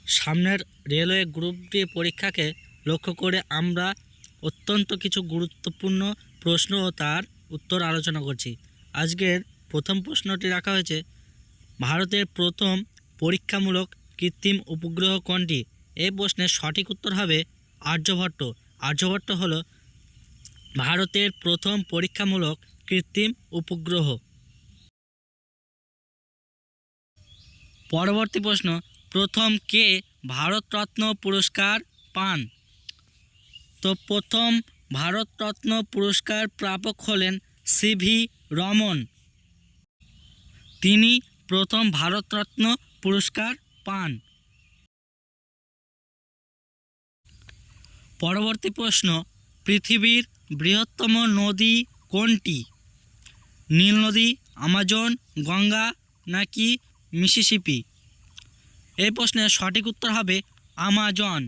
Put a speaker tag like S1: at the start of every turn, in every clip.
S1: সামনের railway group D পরীক্ষাকে লক্ষ্য করে আমরা অত্যন্ত কিছু গুরুত্বপূর্ণ প্রশ্ন ও তার উত্তর আলোচনা করছি। আজকের প্রথম প্রশ্নটি রাখা হয়েছে, ভারতের প্রথম পরীক্ষামূলক কৃত্রিম উপগ্রহ কোনটি? এই প্রশ্নের সঠিক উত্তর হবে আর্যভট্ট। আর্যভট্ট হলো ভারতের প্রথম পরীক্ষামূলক কৃত্রিম উপগ্রহ। পরবর্তী প্রশ্ন, প্রথম কে ভারতরত্ন পুরস্কার পান? তো প্রথম ভারতরত্ন পুরস্কার প্রাপক হলেন সিভি রমন। তিনি প্রথম ভারতরত্ন পুরস্কার পান। পরবর্তী প্রশ্ন, পৃথিবীর বৃহত্তম নদী কোনটি? নীল নদী, আমাজন, গঙ্গা নাকি মিসিসিপি? এই প্রশ্নের সঠিক উত্তর হবে আমাজন।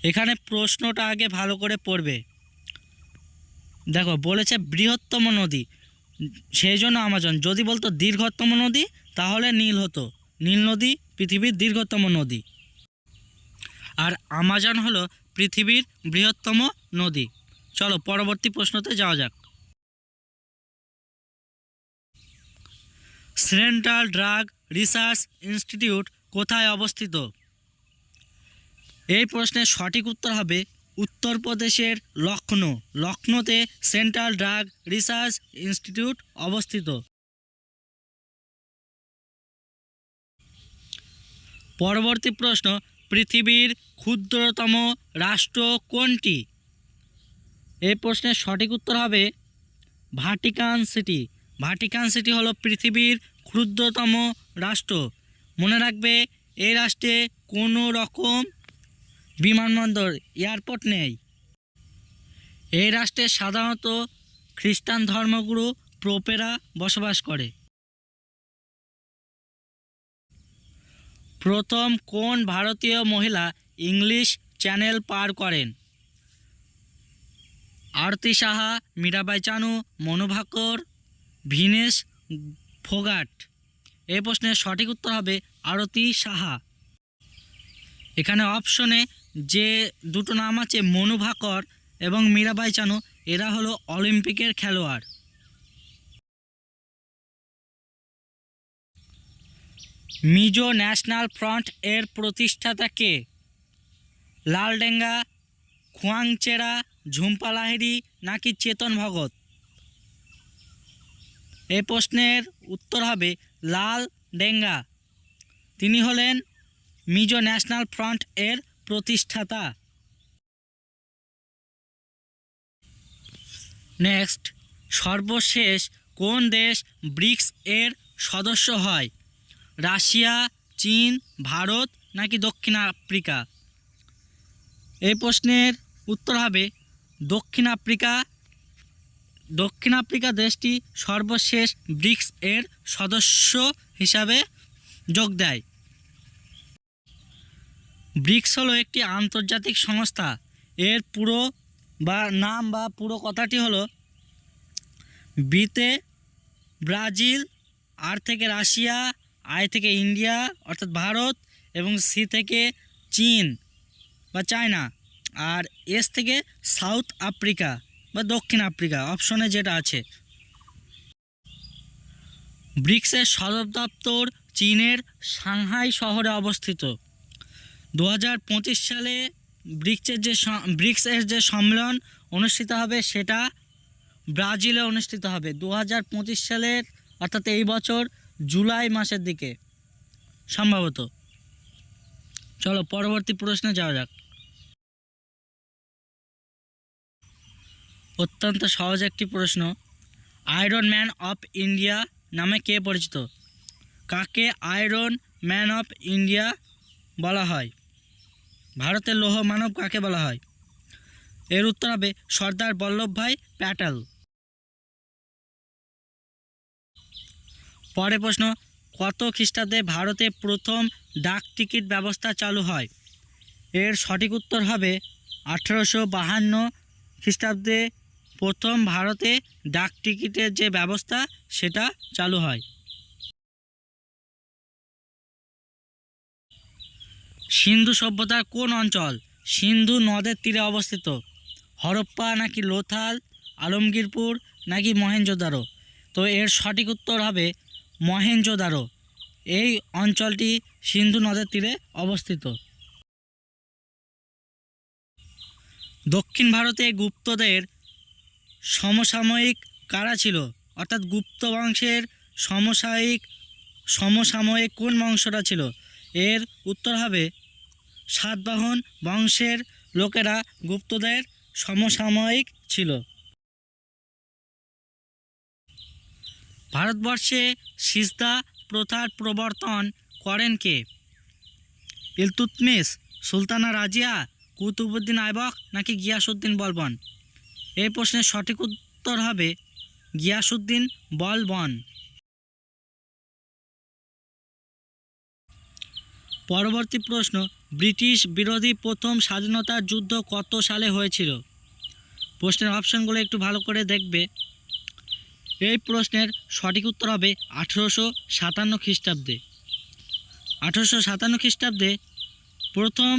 S1: এখানে প্রশ্নটা আগে ভালো করে পড়বে। দেখো, বলেছে বৃহত্তম নদী, সেই জন্য আমাজন। যদি বলতো দীর্ঘতম নদী তাহলে নীল হতো। নীল নদী পৃথিবীর দীর্ঘতম নদী, আর আমাজন হলো পৃথিবীর বৃহত্তম নদী। চলো পরবর্তী প্রশ্নতে যাওয়া যাক। সেন্ট্রাল ড্রাগ রিসার্চ ইনস্টিটিউট কোথায় অবস্থিত? এই প্রশ্নের সঠিক উত্তর হবে উত্তরপ্রদেশের লখনৌ। লখনৌতে সেন্ট্রাল ড্রাগ রিসার্চ ইনস্টিটিউট অবস্থিত। পরবর্তী প্রশ্ন, পৃথিবীর ক্ষুদ্রতম রাষ্ট্র কোনটি? এই প্রশ্নের সঠিক উত্তর হবে ভাটিকান সিটি। ভাটিকান সিটি হলো পৃথিবীর ক্ষুদ্রতম রাষ্ট্র। মনে রাখবে, এই রাষ্ট্রে কোনো রকম বিমানবন্দর, এয়ারপোর্ট নেই। এই রাষ্ট্রে সাধারণত খ্রিস্টান ধর্মগুরু পোপেরা বসবাস করে। প্রথম কোন ভারতীয় মহিলা ইংলিশ চ্যানেল পার করেন? আরতি সাহা, মীরাবাই চানু, মনু ভাকর, ভিনেশ ফোগাট? এই প্রশ্নের সঠিক উত্তর হবে আরতি সাহা। এখানে অপশনে যে দুটো নাম আছে, মনু ভাকর এবং মীরাবাই চানু, এরা হলো অলিম্পিকের খেলোয়াড়। মিজো ন্যাশনাল ফ্রন্ট এর প্রতিষ্ঠাতা কে? লালডেঙ্গা, খোয়াংচেরা, ঝুম্পা লাহিড়ী নাকি চেতন ভগত? এই প্রশ্নের উত্তর হবে লালডেঙ্গা। তিনি হলেন মিজো ন্যাশনাল ফ্রন্ট এর প্রতিষ্ঠাতা। নেক্সট, সর্বশেষ কোন দেশ ব্রিক্স এর সদস্য হয়? রাশিয়া, চীন, ভারত নাকি দক্ষিণ আফ্রিকা? এই প্রশ্নের উত্তর হবে দক্ষিণ আফ্রিকা। দক্ষিণ আফ্রিকা দেশটি সর্বশেষ ব্রিক্স এর সদস্য হিসাবে যোগ দেয়। ব্রিক্স হলো একটি আন্তর্জাতিক সংস্থা। এর পুরো নাম বা পুরো কথাটি হলো, বিতে ব্রাজিল, আর থেকে রাশিয়া, আই থেকে ইন্ডিয়া অর্থাৎ ভারত, এবং সি থেকে চীন বা চায়না, আর এস থেকে সাউথ আফ্রিকা বা দক্ষিণ আফ্রিকা, অপশনে যেটা আছে। ব্রিক্সের সদর দপ্তর চীনের সাংহাই শহরে অবস্থিত। 2025 সালে ব্রিক্সের যে সম্মেলন অনুষ্ঠিত হবে সেটা ব্রাজিলে অনুষ্ঠিত হবে 2025 সালের, অর্থাৎ এই বছর জুলাই মাসের দিকে সম্ভবত। চলো পরবর্তী প্রশ্নে যাওয়া যাক। অত্যন্ত সহজ একটি প্রশ্ন, আয়রন ম্যান অফ ইন্ডিয়া নামে কে পরিচিত? কাকে আয়রন ম্যান অফ ইন্ডিয়া বলা হয়? ভারতের লৌহ মানব কাকে বলা হয়? এর উত্তর হবে সর্দার বল্লভভাই প্যাটেল। পরের প্রশ্ন, কত খ্রিস্টাব্দে ভারতে প্রথম ডাক টিকিট ব্যবস্থা চালু হয়? এর সঠিক উত্তর হবে 1852 খ্রিস্টাব্দে প্রথম ভারতে ডাক টিকিটের যে ব্যবস্থা সেটা চালু হয়। সিন্ধু সভ্যতার কোন অঞ্চল সিন্ধু নদের তীরে অবস্থিত? হরপ্পা নাকি লোথাল, আলমগীরপুর নাকি মহেঞ্জোদারো? তো এর সঠিক উত্তর হবে মহেঞ্জোদারো। এই অঞ্চলটি সিন্ধু নদের তীরে অবস্থিত। দক্ষিণ ভারতে গুপ্তদের সমসাময়িক কারা ছিল? অর্থাৎ গুপ্ত বংশের সমসাময়িক কোন বংশটা ছিল? এর উত্তর হবে সাতবাহন বংশের লোকেরা গুপ্তদের সমসাময়িক ছিল। ভারতবর্ষে সিজদা প্রথার প্রবর্তন করেন কে? ইলতুৎমিশ, সুলতানা রাজিয়া, কুতুবউদ্দিন আইবক নাকি গিয়াসউদ্দিন বলবন? এই প্রশ্নের সঠিক উত্তর হবে গিয়াসউদ্দিন বলবন। পরবর্তী প্রশ্ন, ব্রিটিশ বিরোধী প্রথম স্বাধীনতার যুদ্ধ কত সালে হয়েছিল? প্রশ্নের অপশনগুলো একটু ভালো করে দেখবে। এই প্রশ্নের সঠিক উত্তর হবে 1857 খ্রিস্টাব্দে। 1857 খ্রিস্টাব্দে প্রথম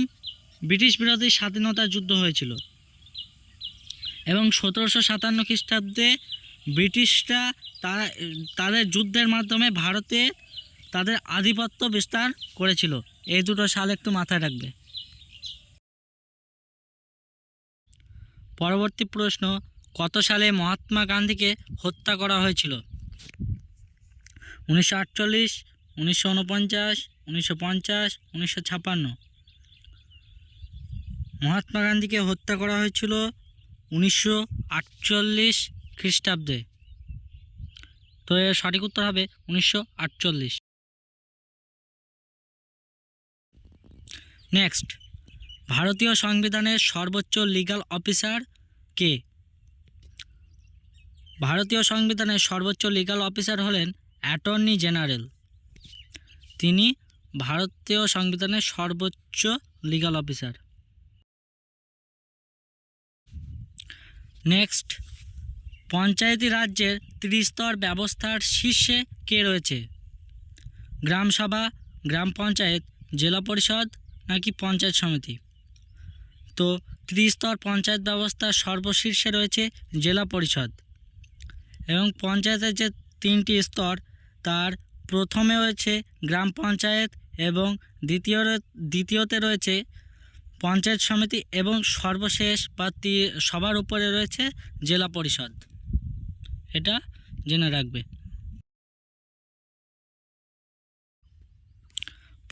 S1: ব্রিটিশ বিরোধী স্বাধীনতা যুদ্ধ হয়েছিল এবং 1757 খ্রিস্টাব্দে ব্রিটিশরা তাদের যুদ্ধের মাধ্যমে ভারতে তাদের আধিপত্য বিস্তার করেছিল। এই দুটো সাল একটু মাথায় রাখবে। পরবর্তী প্রশ্ন, কত সালে মহাত্মা গান্ধীকে হত্যা করা হয়েছিল? 1948, 1949, 1950, 1956? মহাত্মা গান্ধীকে হত্যা করা হয়েছিল 1948 খ্রিস্টাব্দে। তো এর সঠিক উত্তর হবে 1948। নেক্সট, ভারতীয় সংবিধানের সর্বোচ্চ লিগ্যাল অফিসার কে? ভারতীয় সংবিধানের সর্বোচ্চ লিগ্যাল অফিসার হলেন অ্যাটর্নি জেনারেল। তিনি ভারতীয় সংবিধানের সর্বোচ্চ লিগ্যাল অফিসার। নেক্সট, পঞ্চায়েতি রাজ্যের ত্রিস্তর ব্যবস্থার শীর্ষে কে রয়েছে? গ্রামসভা, গ্রাম পঞ্চায়েত, জেলা পরিষদ নাকি পঞ্চায়েত সমিতি? তো ত্রিস্তর পঞ্চায়েত ব্যবস্থার সর্বশীর্ষে রয়েছে জেলা পরিষদ। এবং পঞ্চায়েতের যে 3টি স্তর, তার প্রথমে রয়েছে গ্রাম পঞ্চায়েত এবং দ্বিতীয়তে রয়েছে পঞ্চায়েত সমিতি এবং সর্বশেষ বা সবার উপরে রয়েছে জেলা পরিষদ। এটা জেনে রাখবে।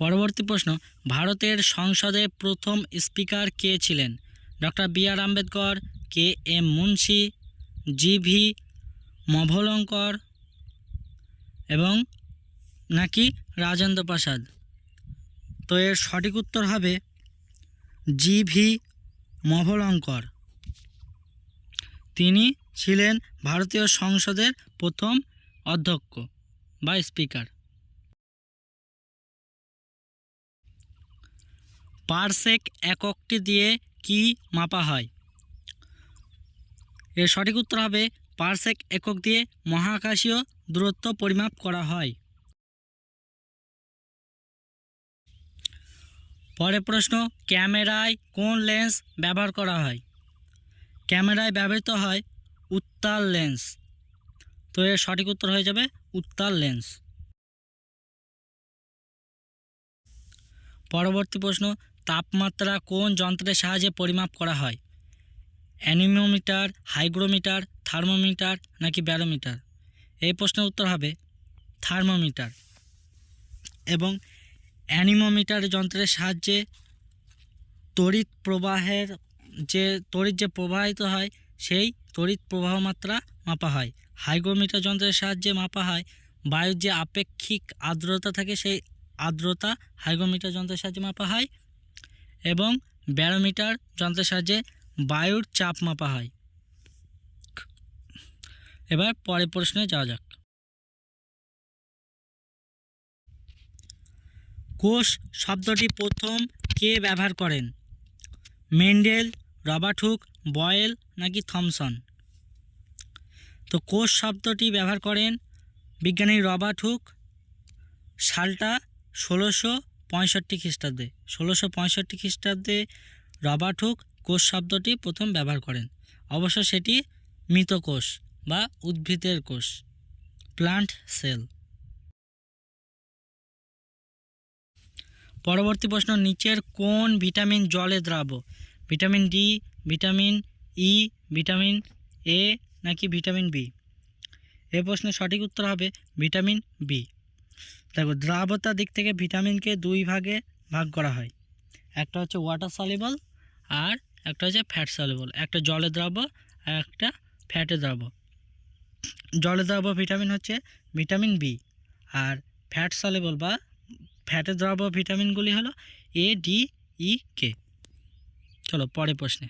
S1: পরবর্তী প্রশ্ন, ভারতের সংসদে প্রথম স্পিকার কে ছিলেন? Doctor B R. Ambedkar, K M. Munshi, G V. Mavalankar এবং নাকি রাজেন্দ্র প্রসাদ? তো এর সঠিক উত্তর হবে জি.ভি. মভলঙ্কর। তিনি ছিলেন ভারতীয় সংসদের প্রথম অধ্যক্ষ বা স্পিকার। পারসেক এককটি দিয়ে কি মাপা হয়? এর সঠিক উত্তর হবে পারসেক একক দিয়ে মহাকাশীয় দূরত্ব পরিমাপ করা হয়। পরের প্রশ্ন, ক্যামেরায় কোন লেন্স ব্যবহার করা হয়? ক্যামেরায় ব্যবহৃত হয় উত্তাল লেন্স। তো এর সঠিক উত্তর হয়ে যাবে উত্তাল লেন্স। পরবর্তী প্রশ্ন, তাপমাত্রা কোন যন্ত্রের সাহায্যে পরিমাপ করা হয়? অ্যানিমোমিটার, হাইগ্রোমিটার, থার্মোমিটার নাকি ব্যারোমিটার? এই প্রশ্নের উত্তর হবে থার্মোমিটার। এবং অ্যানিমোমিটার যন্ত্রের সাহায্যে তড়িৎ যে প্রবাহিত হয় সেই তড়িৎ প্রবাহ মাত্রা মাপা হয়। হাইগ্রোমিটার যন্ত্রের সাহায্যে মাপা হয় বায়ুর যে আপেক্ষিক আর্দ্রতা থাকে, সেই আর্দ্রতা হাইগ্রোমিটার যন্ত্রের সাহায্যে মাপা হয়। এবং ব্যারোমিটার যন্ত্রের সাহায্যে বায়ুর চাপ মাপা হয়। এবার পরের প্রশ্নে যাওয়া যাক। কোষ শব্দটি প্রথম কে ব্যবহার করেন? মেন্ডেল, রবার্ট হুক, বয়েল নাকি থমসন? তো কোষ শব্দটি ব্যবহার করেন বিজ্ঞানী রবার্ট হুক। সালটা 1665 খ্রিস্টাব্দে 1665 খ্রিস্টাব্দে রবার্ট হুক কোষ শব্দটি প্রথম ব্যবহার করেন। অবশ্য সেটি মৃত কোষ বা উদ্ভিদের কোষ, প্লান্ট সেল। পরবর্তী প্রশ্ন, নিচের কোন ভিটামিন জলে দ্রাব্য? Vitamin D, vitamin E, vitamin A নাকি ভিটামিন বি? এই প্রশ্নের সঠিক উত্তর হবে ভিটামিন বি। দেখো, দ্রাবতার দিক থেকে ভিটামিনকে দুই ভাগে ভাগ করা হয়। একটা হচ্ছে ওয়াটার সলিবল আর একটা হচ্ছে ফ্যাট সলিবল। একটা জলে দ্রাব্য আর একটা ফ্যাটে দ্রাব্য। জলে দ্রাব্য ভিটামিন হচ্ছে ভিটামিন বি, আর ফ্যাট সলিবল বা ফ্যাটে দ্রাব্য ভিটামিনগুলি হলো এ, ডি, ই, কে। চলো পরের প্রশ্নে।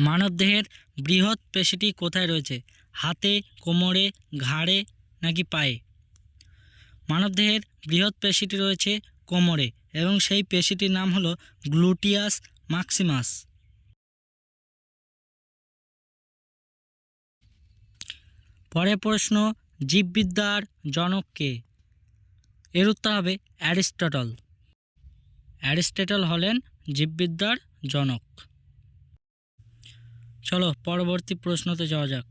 S1: মানবদেহের বৃহৎ পেশিটি কোথায় রয়েছে? হাতে, কোমরে, ঘাড়ে নাকি পায়ে? মানবদেহের বৃহৎ পেশিটি রয়েছে কোমরে এবং সেই পেশিটির নাম হলো গ্লুটিয়াস ম্যাক্সিমাস। পরের প্রশ্ন, জীববিদ্যার জনক কে? এর উত্তর হবে অ্যারিস্টটল। অ্যারিস্টটল হলেন জীববিদ্যার জনক। চলো পরবর্তী প্রশ্নতে যাওয়া যাক।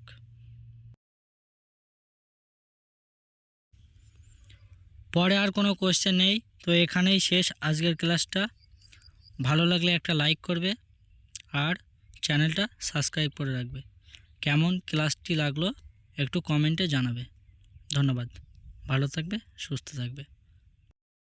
S1: পরে আর কোনো কোশ্চেন নেই, তো এখানেই শেষ আজকের ক্লাসটা। ভালো লাগলে একটা লাইক করবে আর চ্যানেলটা সাবস্ক্রাইব করে রাখবে। কেমন ক্লাসটি লাগলো একটু কমেন্টে জানাবে। ধন্যবাদ। ভালো থাকবে, সুস্থ থাকবে।